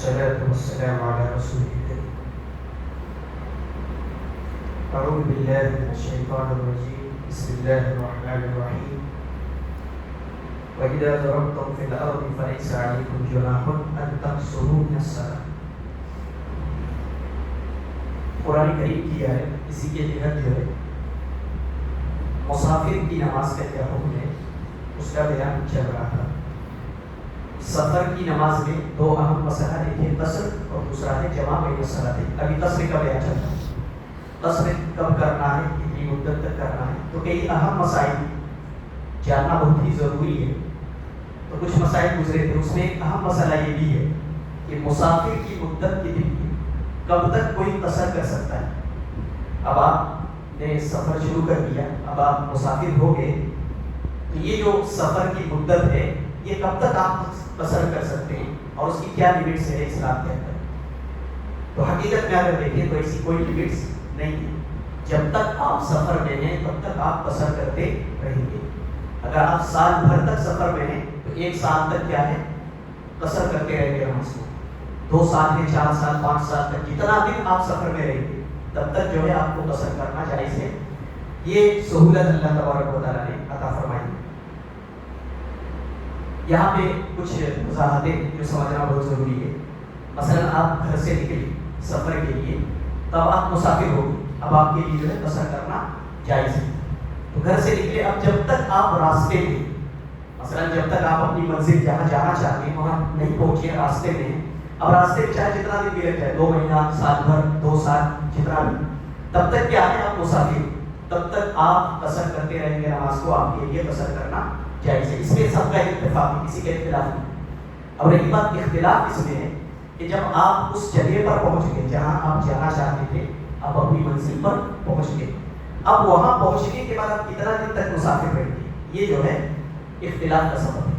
والصلاة والسلام على رسول الله. أعوذ بالله من الشيطان الرجيم. بسم الله الرحمن الرحيم. وإذا ضربتم في الأرض فليس عليكم جناح أن تقصروا من الصلاة. قرآن کریم کی ہے اسی کے تحت جو ہے مسافر کی نماز کا کیا حکم ہے اس کا بیان چل رہا تھا. سفر کی نماز میں دو اہم مسئلہ ایک ہے قصر اور دوسرا ہے جمع بین الصلاتین. ابھی قصر کا بیان چل رہا ہے. قصر کب کرنا ہے, کتنی مدت تک کرنا ہے, تو کئی اہم مسائل جاننا بہت ہی ضروری ہے. تو کچھ مسائل گزرے تھے, اس میں ایک اہم مسئلہ یہ بھی ہے کہ مسافر کی مدت کتنی ہے, کب تک کوئی قصر کر سکتا ہے. اب آپ نے سفر شروع کر دیا, اب آپ مسافر ہو گئے, تو یہ جو سفر کی مدت ہے یہ کب تک آپ قصر کر سکتے ہیں اور اس کی کیا لیمٹس ہے اسلام کے اندر. تو حقیقت میں اگر دیکھیں تو ایسی کوئی لیمٹس نہیں ہے. جب تک آپ سفر میں ہیں تب تک آپ قصر کرتے رہیں گے. اگر آپ سال بھر تک سفر میں ہیں تو ایک سال تک کیا ہے قصر کرتے رہیں گے نماز کو. 2 سال ہے, 4 سال, 5 سال تک جتنا دن آپ سفر میں رہیں گے تب تک جو ہے آپ کو قصر کرنا جائز ہے. یہ سہولت اللہ تبارک و تعالیٰ نے عطا فرمائی. یہاں پہ کچھ وضاحتیں جو سمجھنا بہت ضروری ہے. مثلا آپ گھر سے نکلے سفر کے لیے, تب آپ مسافر ہو گئے, اب آپ کے لیے جو ہے قصر کرنا جائز ہے. تو گھر سے نکلے, اب جب تک آپ راستے میں, مثلا جب تک آپ اپنی منزل جہاں جانا چاہتے ہیں وہاں نہیں پہنچے, راستے میں ہیں, اب راستے میں چاہے جتنا دن بھی لگ جائے, 2 مہینہ, سال بھر, 2 سال, جتنا بھی, تب تک کیا ہے آپ مسافر, تب تک آپ قصر کرتے رہیں گے نماز کو, آپ کے لیے قصر کرنا جائز ہے. اس میں سب کا اتفاق ہے, کسی کا اختلاف نہیں. اب رہی بات اختلاف اس میں ہے کہ جب آپ اس جگہ پر پہنچ گئے جہاں آپ جانا چاہتے تھے, آپ اپنی منزل پر پہنچ گئے, اب وہاں پہنچنے کے بعد آپ کتنا دن تک مسافر رہیں گے, یہ جو ہے اختلاف کا سبب ہے.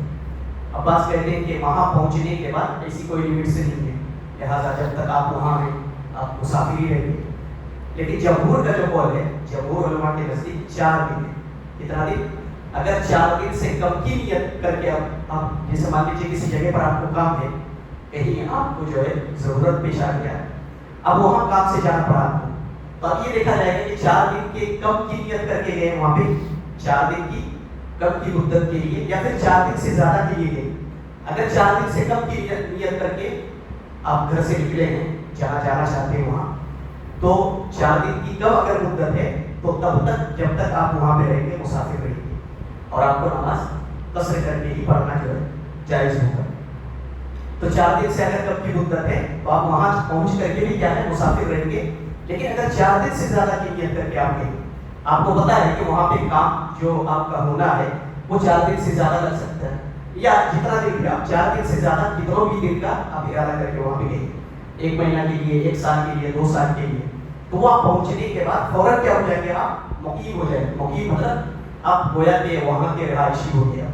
عباس کہتے ہیں کہ وہاں پہنچنے کے بعد ایسی کوئی لمٹس نہیں ہے, لہٰذا جب تک آپ وہاں ہیں آپ مسافر ہی رہیں گے. لیکن جمہور کا جو قول ہے, جمہور علماء کے نزدیک 4 دن ہے. کتنا دن؟ اگر 4 دن سے کم کی نیت کر کے آپ جیسے مان لیجیے کسی جگہ پر آپ کو کام ہے, کہیں آپ کو جو ہے ضرورت پیش آ گیا, اب وہاں کام سے جانا پڑا آپ کو, تو اب یہ دیکھا جائے گا کہ 4 دن کے کم کی نیت کر کے گئے وہاں پہ, 4 دن کی کم کی مدت کے لیے, یا پھر 4 دن سے زیادہ کے لیے گئے. اگر 4 دن سے کم کی نیت کر کے آپ گھر سے نکلے ہیں جہاں جانا چاہتے ہیں وہاں, تو 4 دن کی کم اگر مدت ہے تو تب تک جب تک آپ وہاں پہ رہیں گے مسافر رہیں گے, اور آپ کو نماز قصر کر کے ہی پڑھنا جو ہے جائز ہوگا. تو 4 دن سے اگر کم کی مدت ہے تو آپ وہاں پہنچ کر کے بھی کیا ہے مسافر رہیں گے. لیکن اگر 4 دن سے زیادہ کی نیت کر کے آپ گئے, آپ کو پتا ہے کہ وہاں پہ کام جو آپ کا ہونا ہے وہ 4 دن سے زیادہ لگ سکتا ہے, یا جتنا دن بھی آپ 4 دن سے زیادہ کتنوں بھی دن کا آپ ارادہ کر کے وہاں پہ گئے, 1 مہینہ کے لیے, 1 سال کے لیے, 2 سال کے لیے, تو وہاں پہنچنے کے بعد فوراً کیا ہو جائیں گے, آپ مقیم ہو جائیں گے. مقیم مطلب آپ گویا کہ وہاں کے رہائشی ہو گیا.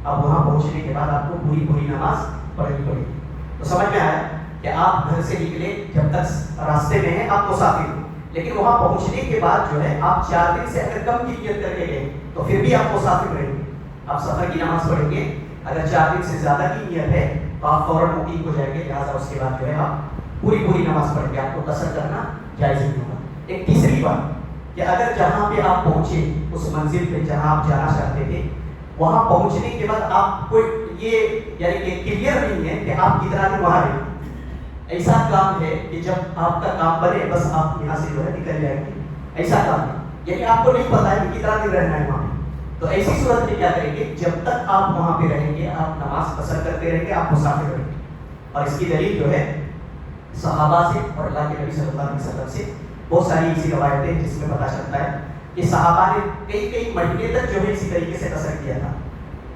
اب وہاں پہنچنے کے بعد آپ کو پوری نماز پڑھنی پڑے گی. تو سمجھ میں آیا کہ آپ گھر سے نکلے, جب تک راستے میں ہیں آپ مسافر ہو, لیکن وہاں پہنچنے کے بعد جو ہے آپ 4 دن سے اگر کم کی نیت کر کے گئے تو پھر بھی آپ مسافر رہیں گے, آپ سفر کی نماز پڑھیں گے. اگر 4 دن سے زیادہ کی نیت ہے تو آپ فوراً مقیم ہو جائیں گے, لہٰذا اس کے بعد جو ہے آپ پوری نماز پڑھیں گے, آپ کو قصر کرنا جائز نہیں ہوگا. ایک تیسری بات کہ اگر جہاں پہ آپ پہنچے اس منزل پہ جہاں آپ جانا چاہتے تھے, وہاں پہنچنے کے بعد آپ کو یہ یعنی کہ کلیئر نہیں ہے کہ آپ کتنا دن وہاں رہیں. ایسا کام ہے کہ جب آپ کا کام بنے بس آپ یہاں سے جو ہے نکل جائیں گے, ایسا کام ہے, یعنی آپ کو نہیں پتا ہے کہ کتنا دن رہنا ہے وہاں پہ. تو ایسی صورت میں کیا کریں گے, جب تک آپ وہاں پہ رہیں گے آپ نماز قصر کرتے رہیں گے, آپ مسافر رہیں گے. اور اس کی دلیل جو ہے صحابہ سے اور اللہ کے نبی صلی اللہ علیہ وسلم سے بہت ساری ایسی روایتیں جس میں پتہ چلتا ہے کہ صحابہ نے کئی مہینے تک جو ہے اسی طریقے سے قصر کیا تھا,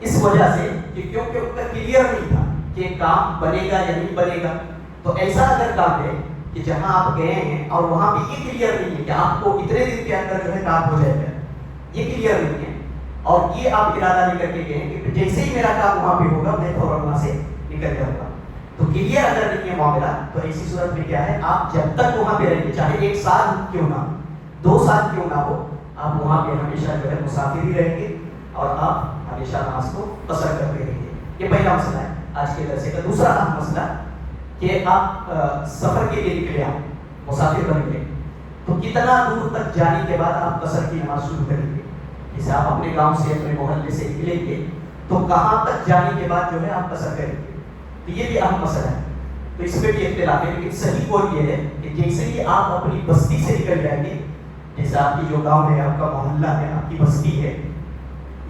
اس وجہ سے کہ کیونکہ ان کا کلیئر نہیں تھا کہ کام بنے گا یا نہیں بنے گا. تو ایسا اگر کام ہے کہ جہاں آپ گئے ہیں اور وہاں پہ یہ کلیئر نہیں ہے کہ آپ کو اتنے دن کے اندر جو ہے کام ہو جائے گا, یہ کلیئر نہیں ہے, اور یہ آپ ارادہ نہیں کر کے گئے کہ جیسے ہی میرا کام وہاں پہ ہوگا میں فوراً وہاں سے نکل جاؤں گا, تو کلیئر اگر نہیں ہے معاملہ, تو ایسی صورت میں کیا ہے, آپ جب تک وہاں پہ رہیں گے, چاہے 1 سال کیوں نہ, 2 سال کیوں نہ ہو, آپ وہاں پہ ہمیشہ جو ہے مسافر ہی رہیں گے اور آپ ہمیشہ نماز کو قصر کرتے رہیں گے. یہ پہلا مسئلہ ہے آج کے درس کا. دوسرا اہم مسئلہ کہ آپ سفر کے لیے نکلے، آپ مسافر بن گئے، تو کتنا دور تک جانے کے بعد آپ قصر کی نماز شروع کریں گے؟ جیسے آپ اپنے گاؤں سے اپنے محلے سے نکلیں گے تو کہاں تک جانے کے بعد جو ہے آپ قصر کریں گے؟ تو یہ بھی اہم مسئلہ ہے، تو اس پہ بھی اختلاف ہے، لیکن صحیح قول یہ ہے کہ جیسے ہی آپ اپنی بستی سے نکل جائیں گے، جیسے آپ کی جو گاؤں ہے، آپ کا محلہ ہے، آپ کی بستی ہے،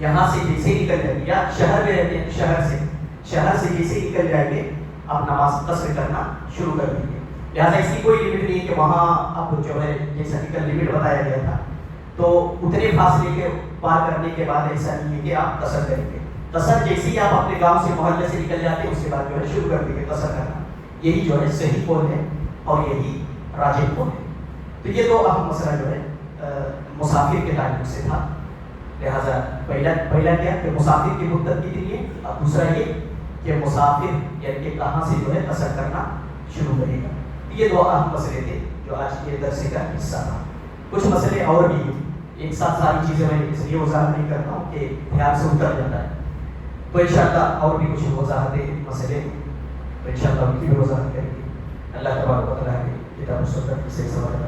یہاں سے جیسے ہی نکل جائیں گے، یا شہر میں رہتے ہیں شہر سے جیسے ہی نکل جائیں گے آپ نماز قصر کرنا شروع کر دیں گے۔ لہٰذا اس کی کوئی لمٹ نہیں کہ وہاں اب جو ہے جیسا کہ لمٹ بتایا گیا تھا تو اتنے فاصلے کے پار کرنے کے بعد ایسا نہیں ہے کہ آپ قصر کریں گے۔ قصر جیسے ہی آپ اپنے گاؤں سے محلے سے نکل جاتے ہیں اس کے بعد جو ہے شروع کر دیں گے قصر کرنا، یہی جو ہے صحیح قول ہے اور یہی راجح قول ہے۔ تو یہ دو اہم مسئلہ جو ہے مسافر کے تعلق سے تھا۔ لہٰذا پہلا کیا کہ مسافر کی مدت کتنی ہے، اور دوسرا یہ کہ مسافر یعنی کہ کہاں سے جو ہے قصر کرنا شروع کرے گا۔ یہ دو اہم مسئلے تھے جو آج کے درس کا حصہ تھا۔ کچھ مسئلے اور بھی ہیں، ایک ساتھ ساری چیزیں میں اس لیے وضاحت نہیں کرتا ہوں کہ دھیان سے اتر جاتا ہے، تو انشاءاللہ اور بھی کچھ وضاحتیں مسئلے تو انشاءاللہ ان کی بھی وضاحت کریں گے۔ اللہ تبارک و تعالیٰ کی کتاب و سنت سے سوال